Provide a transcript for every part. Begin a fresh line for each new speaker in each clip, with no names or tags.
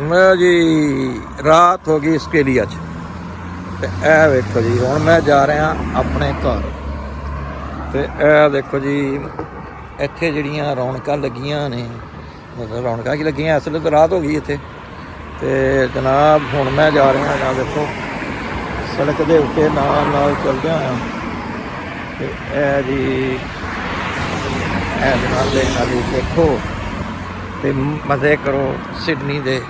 ਮੈਂ ਜੀ ਰਾਤ ਹੋ ਗਈ ਆਸਟ੍ਰੇਲੀਆ 'ਚ ਤੇ ਇਹ ਵੇਖੋ ਜੀ ਹੁਣ ਮੈਂ ਜਾ ਰਿਹਾ ਆਪਣੇ ਘਰ। ਤੇ ਇਹ ਦੇਖੋ ਜੀ ਇੱਥੇ ਜਿਹੜੀਆਂ ਰੌਣਕਾਂ ਲੱਗੀਆਂ ਨੇ, ਮਤਲਬ ਰੌਣਕਾਂ ਕੀ ਲੱਗੀਆਂ, ਅਸਲ ਤਾਂ ਰਾਤ ਹੋ ਗਈ ਇੱਥੇ। ਤੇ ਜਨਾਬ ਹੁਣ ਮੈਂ ਜਾ ਰਿਹਾ ਹੈਗਾ, ਦੇਖੋ ਸੜਕ ਦੇ ਉੱਤੇ ਨਾਲ ਚੱਲਦਿਆਂ ਹੋਇਆ। ਤੇ ਇਹ ਜੀ ਇਹ ਜਨਾਬ ਦੇ ਨਾਲ ਦੇਖੋ ਤੇ ਮਜ਼ੇ ਕਰੋ ਸਿਡਨੀ ਦੇ।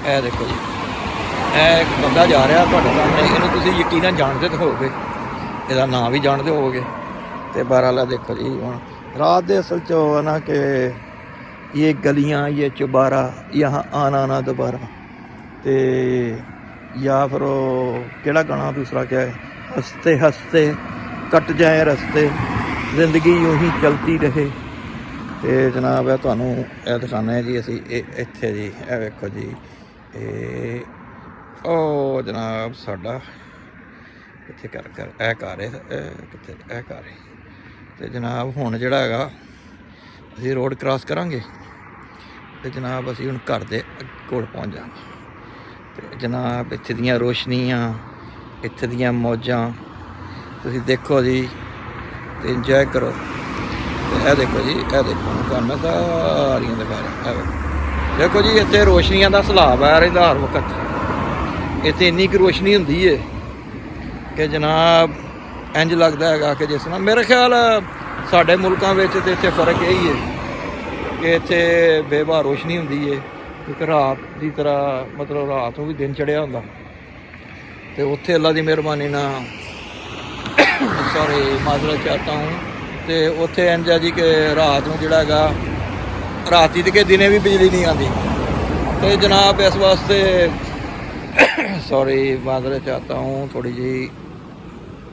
ਇਹ ਦੇਖੋ ਜੀ ਇਹ ਇੱਕ ਬੰਦਾ ਜਾ ਰਿਹਾ ਤੁਹਾਡੇ ਸਾਹਮਣੇ, ਇਹਨੂੰ ਤੁਸੀਂ ਯਕੀਨਨ ਜਾਣਦੇ ਤਾਂ ਹੋਵੋਗੇ, ਇਹਦਾ ਨਾਂ ਵੀ ਜਾਣਦੇ ਹੋਵੋਗੇ। ਤੇ ਬਹਰਾਲ ਦੇਖੋ ਜੀ ਹੁਣ रात दे असल च हो ना कि ये गलियाँ ये चुबारा यहाँ आना ना दोबारा। तो या फिर केड़ा गाना दूसरा क्या है, हंसते हंसते कट जाए रस्ते जिंदगी यूं ही चलती रहे। तो जनाब है तुहानू यह दिखाने जी असी इत्थे जी यह वेखो जी ओ जनाब साडा कित्थे कर ए घर है कित्थे ए घर है। तो जनाब हुण जिहड़ा हैगा असीं रोड क्रॉस करांगे तो जनाब असीं हुण घर दे कोल पहुँच जांगे। तो जनाब इत्थे दियां रोशनियां इत्थे दियां मौजां तुसीं देखो जी तो इंजॉय करो। तो यह देखो जी यह देखो तुहानूं मैं सारियां दिखा रहा। देखो जी इत्थे रोशनियां दा सैलाब आ रहिंदा हर वक्त। इत्थे इन्नी क रोशनी हुंदी है कि जनाब इंज लगता है कि जिस तरह मेरे ख्याल साढ़े मुल्कों में तो इत्थे फर्क यही है कि इत्थे बेबा रोशनी होंदी है, क्योंकि रात की तरह मतलब रात में भी दिन चढ़िया होंदा। तो उत्थे अल्लाह की मेहरबानी ना सॉरी माजरत चाहता हूँ। तो उत्थे इंज है जी कि रात में जिहड़ा हैगा राती के दिने भी बिजली नहीं आती। तो जनाब इस वास्ते सॉरी माजरत चाहता हूँ थोड़ी जी।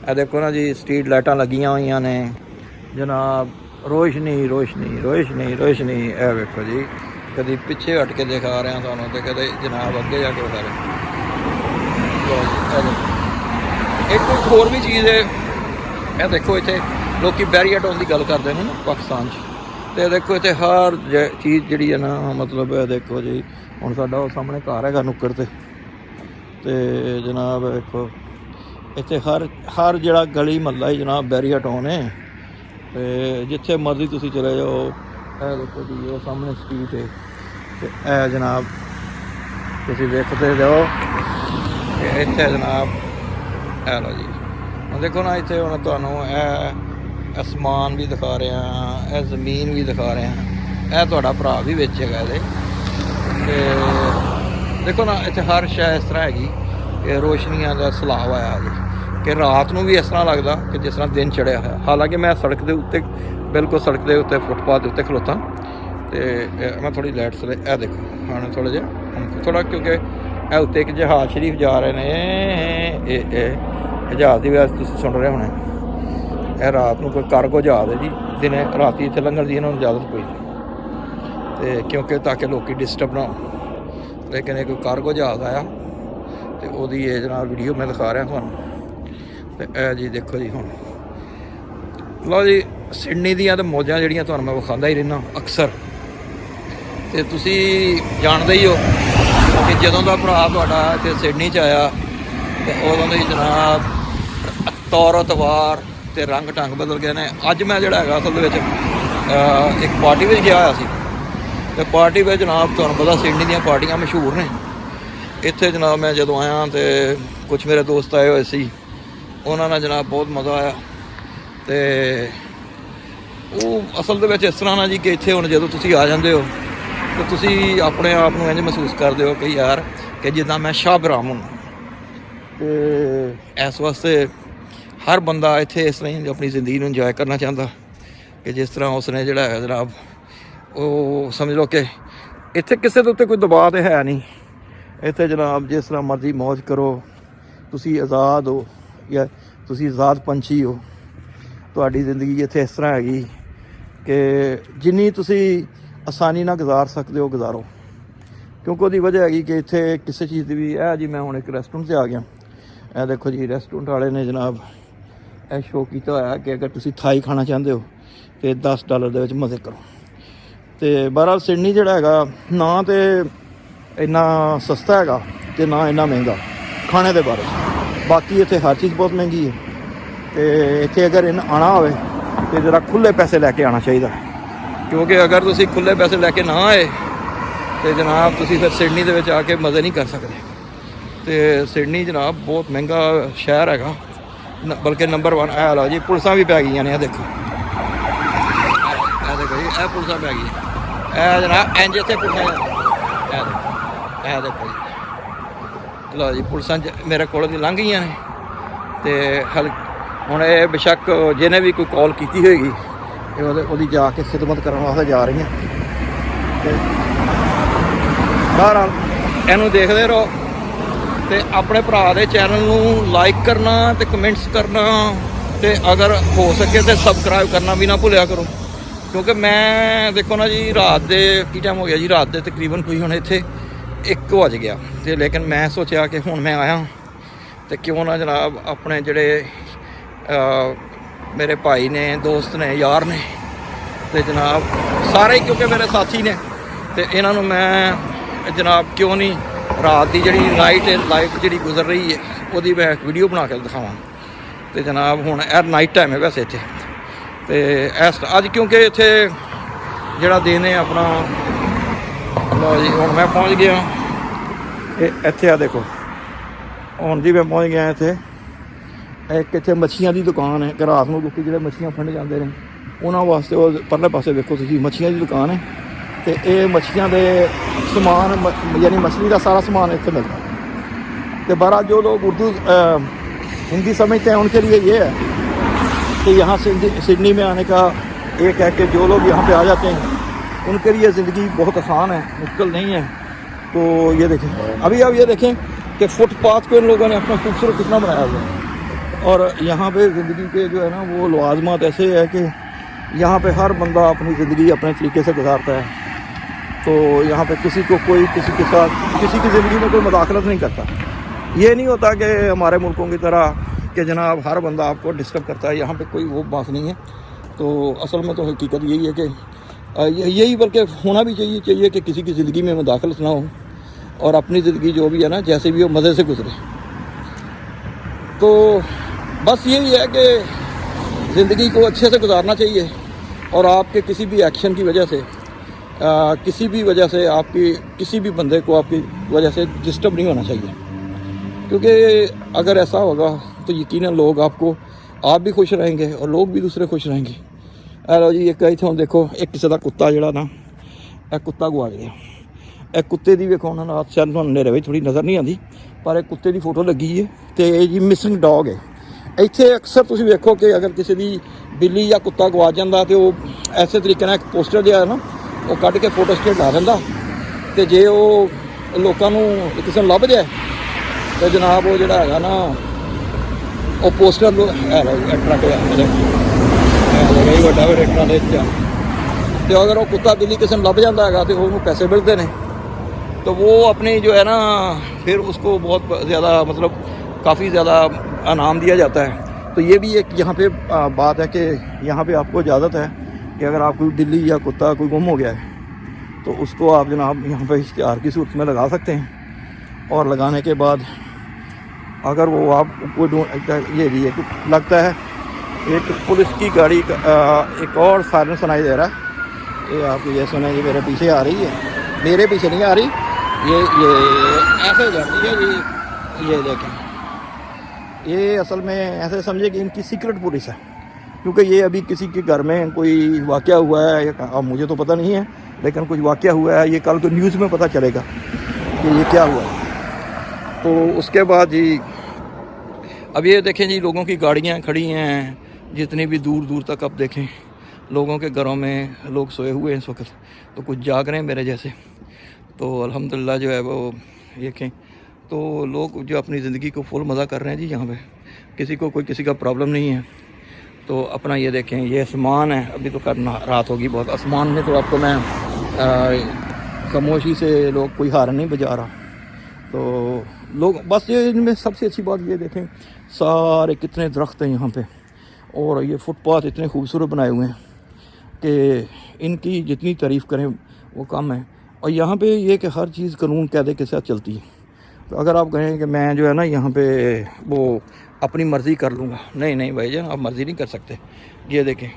ਇਹ देखो ना जी स्ट्रीट लाइटां लगियां हुई ने जनाब, रोशनी रोशनी रोशनी रोशनी। यह वेखो जी कभी पिछे हट के दिखा रहा तुहानूं तो कदे जनाब अगे जाके दिखा रहे। एक होर भी चीज़ है, यह देखो इत्थे लोग बैरीकेड की गल करते हैं ना पाकिस्तान तो देखो इत्थे हर चीज़ जिहड़ी है ना, मतलब देखो जी हुण साडा सामने घर हैगा नुक्कड़ ते जनाब देखो इत्थे हर जिहड़ा गली महल्ला ही जनाब बैरीकेड ने। तो जिथे मर्जी तुसीं चले जाओ। यह देखो जी ये सामने स्ट्रीट है तो यह जनाब तुसीं देखते जाओ कि इत्थे जनाब है लो जी देखो ना इत्थे हुण तुहानूं आसमान भी दिखा रहे हैं, यह जमीन भी दिखा रहे हैं। यह तुहाडा भरा भी विच हैगा इहदे। ते देखो ना इत्थे हर शय इस तरह हैगी कि रोशनियां दा सैलाब आया जी कि रात को भी इस तरह लगता कि जिस तरह दिन चढ़िया है। हालांकि मैं सड़क के उत्ते बिल्कुल सड़क के उत्ते फुटपाथ के उत्ते खलोता तो मैं थोड़ी लाइट से यह देखो हाँ थोड़ा जहा थोड़ा क्योंकि यह उत्ते एक जहाज़ शरीफ जा रहे हैं। जहाज़ की वजह तुम सुन रहे होने। यह रात को कोई कार्गो जहाज़ है जी, दिन रात इतने लंघन की इन्होंने इजाजत कोई तो क्योंकि ताकि लोग डिस्टर्ब ना हो। लेकिन एक कार्गो जहाज़ आया तो वही ये जनाब वीडियो मैं दिखा रहा थानू। तो यह जी देखो जी हुण लो जी सिडनी दियां तो मौजां जिहड़ियां तुहानूं मैं विखांदा ही रहना अक्सर। तो तुसीं जानदे ही हो कि जदों दा भरा तुहाडा इत्थे सिडनी च आया तो उदों दी जनाब तौर तवार ते रंग ढंग बदल गए ने। अज मैं जिहड़ा हैगा असल दे विच एक पार्टी विच गया होया सी ते पार्टी विच जनाब तुहानूं पता सिडनी दियां पार्टियां मशहूर ने। इत्थे जनाब मैं जदों आया तो कुछ मेरे दोस्त आए हुए सी, उन्होंने जनाब बहुत मज़ा आया। तो वो असल दे विच इस तरह ना जी कि इत्थे हुण जदों तुसीं आ जांदे हो तो तुसीं अपने आप नूं इंज महसूस करदे हो कि यार कि जिद्दां मैं शाह बराम हूँ। तो इस वास्ते हर बंदा इत्थे इस तरह ही अपनी जिंदगी नूं इंजॉय करना चाहता कि जिस तरह उसने जिहड़ा है जनाब वो समझ लो कि इत्थे किसी दे उत्ते कोई दबाव तो है नहीं। इत्थे जनाब जिस तरह मर्जी मौज करो, तुसीं आज़ाद हो या तुसीं आज़ाद पंछी हो। तुहाडी जिंदगी इत्थे इस तरह हैगी कि जिन्नी तुसीं आसानी नाल गुजार सकते हो गुजारो, क्योंकि उसकी वजह हैगी कि इत्थे किसी चीज़ की भी है जी। मैं हुण एक रेस्टोरेंट से आ गया, यह देखो जी रेस्टोरेंट वाले ने जनाब यह शो किया होया कि अगर तुसीं थाई खाना चाहते हो तो $10 दे विच मज़े करो। तो बहरहाल सिडनी जिहड़ा हैगा ना तो ਇੰਨਾ ਸਸਤਾ ਹੈਗਾ ਤੇ ਨਾ ਇੰਨਾ ਮਹਿੰਗਾ ਖਾਣੇ ਦੇ ਬਾਰੇ 'ਚ। ਬਾਕੀ ਇੱਥੇ ਹਰ ਚੀਜ਼ ਬਹੁਤ ਮਹਿੰਗੀ ਹੈ ਤੇ ਇੱਥੇ ਅਗਰ ਆਉਣਾ ਹੋਵੇ ਤੇ ਜ਼ਰਾ ਖੁੱਲ੍ਹੇ ਪੈਸੇ ਲੈ ਕੇ ਆਉਣਾ ਚਾਹੀਦਾ, ਕਿਉਂਕਿ ਅਗਰ ਤੁਸੀਂ ਖੁੱਲ੍ਹੇ ਪੈਸੇ ਲੈ ਕੇ ਨਾ ਆਏ ਤੇ ਜਨਾਬ ਤੁਸੀਂ ਫਿਰ ਸਿਡਨੀ ਦੇ ਵਿੱਚ ਆ ਕੇ ਮਜ਼ੇ ਨਹੀਂ ਕਰ ਸਕਦੇ। ਤੇ ਸਿਡਨੀ ਜਨਾਬ ਬਹੁਤ ਮਹਿੰਗਾ ਸ਼ਹਿਰ ਹੈਗਾ, ਬਲਕਿ ਨੰਬਰ 1। ਇਹ ਲਓ ਜੀ ਪੁਲਿਸਾਂ ਵੀ ਪੈ ਗਈਆਂ ਨੇ, ਇਹ ਦੇਖੋ, ਇਹ ਦੇਖੋ ਜੀ, ਇਹ ਪੁਲਿਸਾਂ ਪੈ ਗਈਆਂ। ਇਹ ਜਨਾਬ ਇੰਜ ਇੱਥੇ ਪੁਲਿਸਾਂ, ਇਹ ਦੇਖੋ ਜੀ, ਲਓ ਜੀ ਪੁਲਿਸਾਂ ਮੇਰੇ ਕੋਲ ਦੀ ਲੰਘ ਗਈਆਂ ਨੇ। ਤੇ ਹੁਣ ਇਹ ਬੇਸ਼ੱਕ ਜਿਹਨੇ ਵੀ ਕੋਈ ਕਾਲ ਕੀਤੀ ਹੋਏਗੀ ਇਹ ਉਹਦੀ ਜਾ ਕੇ ਖਿਦਮਤ ਕਰਨ ਵਾਸਤੇ ਜਾ ਰਹੀਆਂ। ਤੇ ਬਹਰਹਾਲ ਇਹਨੂੰ ਦੇਖਦੇ ਰਹੋ ਤੇ ਆਪਣੇ ਭਰਾ ਦੇ ਚੈਨਲ ਨੂੰ ਲਾਈਕ ਕਰਨਾ ਤੇ ਕਮੈਂਟਸ ਕਰਨਾ, ਤੇ ਅਗਰ ਹੋ ਸਕੇ ਤੇ ਸਬਸਕ੍ਰਾਈਬ ਕਰਨਾ ਵੀ ਨਾ ਭੁੱਲਿਆ ਕਰੋ, ਕਿਉਂਕਿ ਮੈਂ ਦੇਖੋ ਨਾ ਜੀ ਰਾਤ ਦੇ ਕੀ ਟਾਈਮ ਹੋ ਗਿਆ ਜੀ, ਰਾਤ ਦੇ ਤਕਰੀਬਨ ਕੋਈ ਹੁਣ ਇੱਥੇ 1 ਵਜ ਗਿਆ ਤੇ ਲੇਕਿਨ ਮੈਂ ਸੋਚਿਆ ਕਿ ਹੁਣ ਮੈਂ ਆਇਆ ਤੇ ਕਿਉਂ ਨਾ ਜਨਾਬ ਆਪਣੇ ਜਿਹੜੇ ਮੇਰੇ ਭਾਈ ਨੇ, ਦੋਸਤ ਨੇ, ਯਾਰ ਨੇ ਤੇ ਜਨਾਬ ਸਾਰੇ, ਕਿਉਂਕਿ ਮੇਰੇ ਸਾਥੀ ਨੇ, ਤੇ ਇਹਨਾਂ ਨੂੰ ਮੈਂ ਜਨਾਬ ਕਿਉਂ ਨਹੀਂ ਰਾਤ ਦੀ ਜਿਹੜੀ ਨਾਈਟ ਲਾਈਫ ਜਿਹੜੀ ਗੁਜ਼ਰ ਰਹੀ ਹੈ ਉਹਦੀ ਮੈਂ ਵੀਡੀਓ ਬਣਾ ਕੇ ਦਿਖਾਵਾਂ। ਤੇ ਜਨਾਬ ਹੁਣ ਇਹ ਨਾਈਟ ਟਾਈਮ ਹੈ ਵੈਸੇ ਇੱਥੇ, ਤੇ ਅੱਜ ਕਿਉਂਕਿ ਇੱਥੇ ਜਿਹੜਾ ਦਿਨ ਹੈ ਆਪਣਾ, ਲਓ ਜੀ ਹੁਣ ਮੈਂ ਪਹੁੰਚ ਗਿਆ ਇੱਥੇ। ਆ ਦੇਖੋ ਹੁਣ ਜੀ ਮੈਂ ਪਹੁੰਚ ਗਿਆ ਇੱਥੇ। ਇੱਕ ਇੱਥੇ ਮੱਛੀਆਂ ਦੀ ਦੁਕਾਨ ਹੈ ਕਿ ਰਾਤ ਨੂੰ ਲੋਕ ਜਿਹੜੇ ਮੱਛੀਆਂ ਫੜਨ ਜਾਂਦੇ ਨੇ ਉਹਨਾਂ ਵਾਸਤੇ, ਉਹ ਪਰਲੇ ਪਾਸੇ ਵੇਖੋ ਤੁਸੀਂ ਮੱਛੀਆਂ ਦੀ ਦੁਕਾਨ ਹੈ। ਤੇ ਇਹ ਮੱਛੀਆਂ ਦੇ ਸਮਾਨ यानी मछली का सारा सामान इतने मिलता है। तो बहरहाल जो लोग उर्दू हिंदी समझते हैं उनके लिए ये है कि यहाँ से सिडनी में आने का एक है कि जो लोग यहाँ पे आ जाते हैं उनके लिए ज़िंदगी बहुत आसान है, मुश्किल नहीं है। तो ये देखें, अभी आप ये देखें कि फुटपाथ को इन लोगों ने अपना खूबसूरत कितना बनाया हुआ है। और यहाँ पे ज़िंदगी के जो है ना वो लवाजमात ऐसे है कि यहाँ पे हर बंदा अपनी ज़िंदगी अपने तरीके से गुजारता है। तो यहाँ पे किसी को कोई किसी के साथ किसी की ज़िंदगी में कोई मुदाखलत नहीं करता। ये नहीं होता कि हमारे मुल्कों की तरह कि जनाब हर बंदा आपको डिस्टर्ब करता है, यहाँ पे कोई वो बात नहीं है। तो असल में तो हकीकत यही है कि यही बल्कि होना भी चाहिए कि किसी की ज़िंदगी में मुदाखलत ना हो और अपनी ज़िंदगी जो भी है ना जैसे भी हो मज़े से गुजरे। तो बस यही है कि ज़िंदगी को अच्छे से गुजारना चाहिए और आपके किसी भी एक्शन की वजह से किसी भी वजह से आपकी किसी भी बंदे को आपकी वजह से डिस्टर्ब नहीं होना चाहिए, क्योंकि अगर ऐसा होगा तो यकीनन लोग आपको आप भी खुश रहेंगे और लोग भी दूसरे खुश रहेंगे। लो जी एक इत्थे हुण देखो एक किसी का कुत्ता जिहड़ा ना ਇਹ ਕੁੱਤਾ ਗੁਆਚ ਗਿਆ। ਇਹ ਕੁੱਤੇ ਦੀ ਵੇਖੋ ਉਹਨਾਂ ਰਾਤ ਸ਼ਾਇਦ ਤੁਹਾਨੂੰ ਹਨੇਰੇ ਵਿੱਚ ਥੋੜੀ ਨਜ਼ਰ ਨਹੀਂ ਆਉਂਦੀ, ਪਰ ਇਹ ਕੁੱਤੇ ਦੀ ਫੋਟੋ ਲੱਗੀ ਹੈ ਤੇ ਇਹ ਜੀ ਮਿਸਿੰਗ ਡੌਗ ਹੈ। ਇੱਥੇ ਅਕਸਰ ਤੁਸੀਂ ਵੇਖੋ ਕਿ ਅਗਰ ਕਿਸੇ ਦੀ ਬਿੱਲੀ ਜਾਂ ਕੁੱਤਾ ਗੁਆਚ ਜਾਂਦਾ ਤੇ ਉਹ ਐਸੇ ਤਰੀਕੇ ਨਾਲ ਇੱਕ ਪੋਸਟਰ ਜਿਹਾ ਨਾ ਉਹ ਕੱਢ ਕੇ ਫੋਟੋ ਸਟੇਟ ਲਾ ਦਿੰਦਾ, ਤੇ ਜੇ ਉਹ ਲੋਕਾਂ ਨੂੰ ਕਿਸੇ ਨੂੰ ਲੱਭ ਜਾਏ ਤੇ ਜਨਾਬ ਉਹ ਜਿਹੜਾ ਹੈਗਾ ਨਾ ਉਹ ਪੋਸਟਰ ਟਰੱਕ ਗਈ ਵੱਡਾ ਟਰੈਕਟਰਾਂ ਦੇ ਵਿੱਚ, ਤੇ ਅਗਰ ਉਹ ਕੁੱਤਾ ਬਿੱਲੀ ਕਿਸੇ ਨੂੰ ਲੱਭ ਜਾਂਦਾ ਹੈਗਾ ਤੇ ਉਹਨੂੰ ਪੈਸੇ ਮਿਲਦੇ ਨੇ। तो वो अपनी जो है ना फिर उसको बहुत ज़्यादा मतलब काफ़ी ज़्यादा इनाम दिया जाता है। तो ये भी एक यहाँ पे बात है कि यहाँ पे आपको इजाज़त है कि अगर आप कोई बिल्ली या कुत्ता कोई गुम हो गया है तो उसको आप जनाब यहाँ पे इश्तिहार की सूरत में लगा सकते हैं, और लगाने के बाद अगर वो आपको ये भी एक लगता है एक पुलिस की गाड़ी एक और सायरन सुनाई दे रहा है। ये आप ये सुने, ये मेरे पीछे आ रही है, मेरे पीछे नहीं आ रही, ये ऐसे जाती है। ये देखें, ये असल में ऐसे समझे कि इनकी सीक्रेट पुलिस है, क्योंकि ये अभी किसी के घर में कोई वाक़या हुआ है, अब मुझे तो पता नहीं है, लेकिन कुछ वाक़या हुआ है, ये कल को न्यूज़ में पता चलेगा कि ये क्या हुआ है। तो उसके बाद जी अब ये देखें जी लोगों की गाड़ियाँ खड़ी हैं जितनी भी दूर दूर तक, अब देखें लोगों के घरों में लोग सोए हुए हैं इस वक्त, तो कुछ जाग रहे हैं मेरे जैसे। तो अल्हम्दुलिल्लाह जो है वो देखें तो लोग जो अपनी ज़िंदगी को फुल मज़ा कर रहे हैं जी। यहाँ पे किसी को कोई किसी का प्रॉब्लम नहीं है। तो अपना ये देखें, ये आसमान है, अभी तो रात होगी बहुत, आसमान में तो आपको मैं खामोशी से लोग कोई हार्न नहीं बजा रहा। तो लोग बस ये इनमें सबसे अच्छी बात ये देखें सारे कितने दरख्त हैं यहाँ पे, और ये फुटपाथ इतने खूबसूरत बनाए हुए हैं कि इनकी जितनी तारीफ़ करें वो कम है। اور یہاں پہ یہ کہ ہر چیز قانون قاعدے کے ساتھ چلتی ہے. تو اگر آپ کہیں کہ میں جو ہے نا یہاں پہ وہ اپنی مرضی کر لوں گا، نہیں بھائی جان، آپ مرضی نہیں کر سکتے. یہ دیکھیں،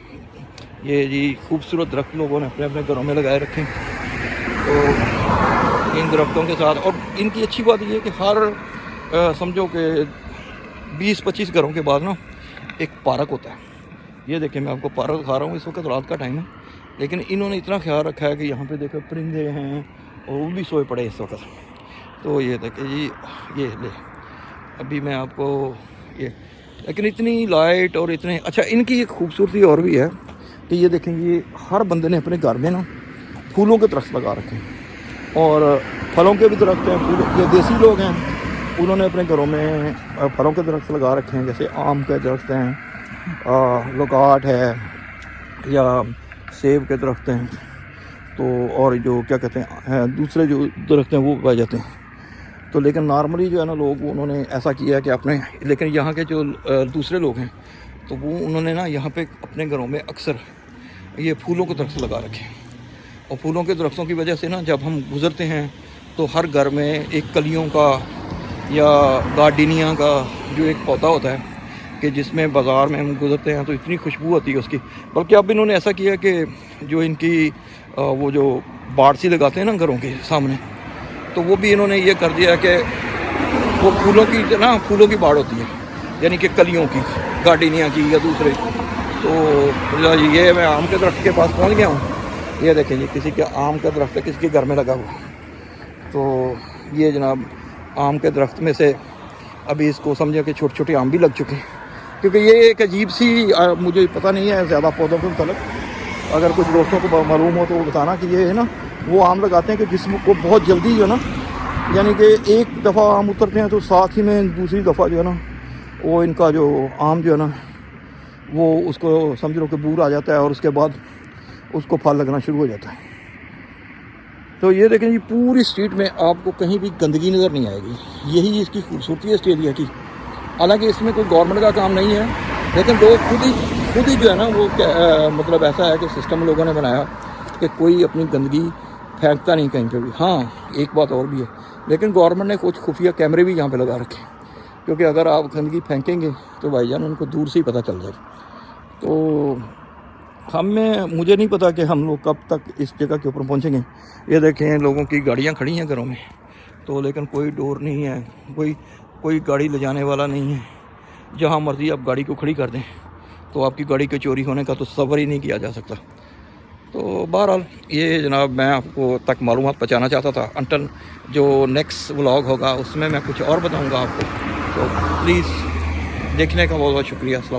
یہ جی خوبصورت درخت لوگوں نے اپنے اپنے گھروں میں لگائے رکھے ہیں. تو ان درختوں کے ساتھ، اور ان کی اچھی بات یہ ہے کہ ہر سمجھو کہ 20-25 گھروں کے بعد نا ایک پارک ہوتا ہے. یہ دیکھیں، میں آپ کو پارک دکھا رہا ہوں. اس وقت رات کا ٹائم ہے، لیکن انہوں نے اتنا خیال رکھا ہے کہ یہاں پہ دیکھو پرندے ہیں اور وہ بھی سوئے پڑے اس وقت. تو یہ دیکھیں جی، یہ لے ابھی میں آپ کو یہ، لیکن اتنی لائٹ اور اتنے اچھا. ان کی ایک خوبصورتی اور بھی ہے کہ یہ دیکھیں، یہ ہر بندے نے اپنے گھر میں نا پھولوں کے درخت لگا رکھے ہیں اور پھلوں کے بھی درخت ہیں. یہ دیسی لوگ ہیں، انہوں نے اپنے گھروں میں پھلوں کے درخت لگا رکھے ہیں، جیسے آم کے درخت ہیں، لوکاٹ ہے، یا سیب کے درخت ہیں. تو اور جو کیا کہتے ہیں دوسرے جو درخت ہیں وہ پائے جاتے ہیں. تو لیکن نارملی جو ہے نا لوگ انہوں نے ایسا کیا ہے کہ اپنے، لیکن یہاں کے جو دوسرے لوگ ہیں تو وہ انہوں نے نا یہاں پہ اپنے گھروں میں اکثر یہ پھولوں کے درخت لگا رکھے ہیں. اور پھولوں کے درختوں کی وجہ سے نا جب ہم گزرتے ہیں تو ہر گھر میں ایک کلیوں کا یا گارڈینیا کا جو ایک پودا ہوتا ہے کہ جس میں بازار میں ہم گزرتے ہیں تو اتنی خوشبو ہوتی ہے اس کی. بلکہ اب انہوں نے ایسا کیا کہ جو ان کی وہ جو باڑسی لگاتے ہیں نا گھروں کے سامنے، تو وہ بھی انہوں نے یہ کر دیا کہ وہ پھولوں کی باڑ ہوتی ہے، یعنی کہ کلیوں کی، گارڈینیا کی یا دوسرے. تو یہ میں آم کے درخت کے پاس پہنچ گیا ہوں. یہ دیکھیں جی، کسی کے آم کا درخت ہے، کسی کے گھر میں لگا ہوا. تو یہ جناب آم کے درخت میں سے ابھی اس کو سمجھا کہ چھوٹے چھوٹے آم بھی لگ چکے ہیں. کیونکہ یہ ایک عجیب سی، مجھے پتہ نہیں ہے زیادہ پودوں کے متعلق، اگر کچھ دوستوں کو معلوم ہو تو وہ بتانا کہ یہ ہے نا وہ آم لگاتے ہیں کہ جس کو بہت جلدی جو ہے نا، یعنی کہ ایک دفعہ آم اترتے ہیں تو ساتھ ہی میں دوسری دفعہ جو ہے نا وہ ان کا جو آم جو ہے نا وہ اس کو سمجھ لو کہ بور آ جاتا ہے اور اس کے بعد اس کو پھل لگنا شروع ہو جاتا ہے. تو یہ دیکھیں جی، پوری اسٹریٹ میں آپ کو کہیں بھی گندگی نظر نہیں آئے گی. یہی اس کی خوبصورتی ہے آسٹریلیا کی. حالانکہ اس میں کوئی گورنمنٹ کا کام نہیں ہے، لیکن لوگ خود ہی جو ہے نا وہ مطلب ایسا ہے کہ سسٹم لوگوں نے بنایا کہ کوئی اپنی گندگی پھینکتا نہیں کہیں پہ بھی. ہاں ایک بات اور بھی ہے، لیکن گورنمنٹ نے کچھ خفیہ کیمرے بھی یہاں پہ لگا رکھے ہیں، کیونکہ اگر آپ گندگی پھینکیں گے تو بھائی جان ان کو دور سے ہی پتہ چل جائے. تو مجھے نہیں پتا کہ ہم لوگ کب تک اس جگہ کے اوپر پہنچیں گے. یہ دیکھیں لوگوں کی گاڑیاں کھڑی ہیں گھروں میں، تو لیکن کوئی ڈور نہیں ہے، کوئی گاڑی لے جانے والا نہیں ہے. جہاں مرضی آپ گاڑی کو کھڑی کر دیں تو آپ کی گاڑی کے چوری ہونے کا تو تصور ہی نہیں کیا جا سکتا. تو بہرحال یہ جناب میں آپ کو تک معلومات پہنچانا چاہتا تھا. انٹل جو نیکسٹ ولاگ ہوگا اس میں کچھ اور بتاؤں گا آپ کو. تو پلیز دیکھنے کا بہت بہت شکریہ. السلام.